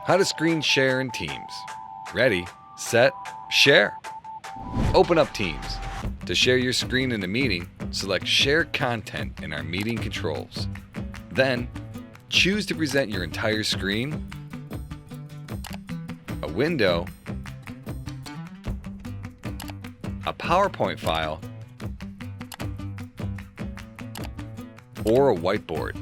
How to screen share in Teams. Ready, set, share. Open up Teams. To share your screen in a meeting, select Share Content in our meeting controls. Then, choose to present your entire screen, a window, a PowerPoint file, or a whiteboard.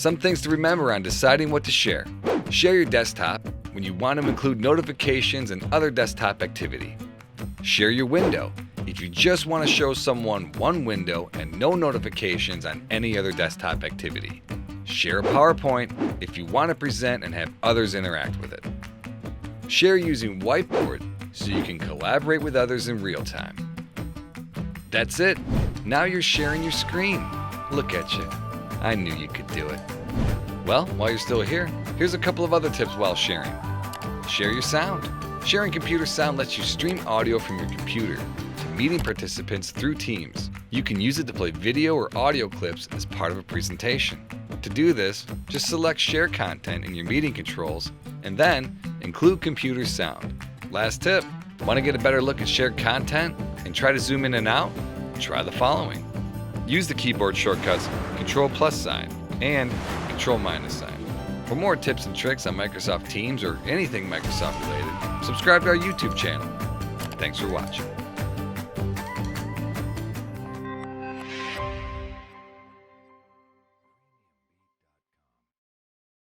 Some things to remember on deciding what to share. Share your desktop when you want to include notifications and other desktop activity. Share your window if you just want to show someone one window and no notifications on any other desktop activity. Share a PowerPoint if you want to present and have others interact with it. Share using Whiteboard so you can collaborate with others in real time. That's it. Now you're sharing your screen. Look at you. I knew you could do it. Well, while you're still here, here's a couple of other tips while sharing. Share your sound. Sharing computer sound lets you stream audio from your computer to meeting participants through Teams. You can use it to play video or audio clips as part of a presentation. To do this, just select Share Content in your meeting controls and then include computer sound. Last tip, want to get a better look at shared content and try to zoom in and out? Try the following. Use the keyboard shortcuts Ctrl+ sign and Ctrl- sign. For more tips and tricks on Microsoft Teams or anything Microsoft related, subscribe to our YouTube channel. Thanks for watching.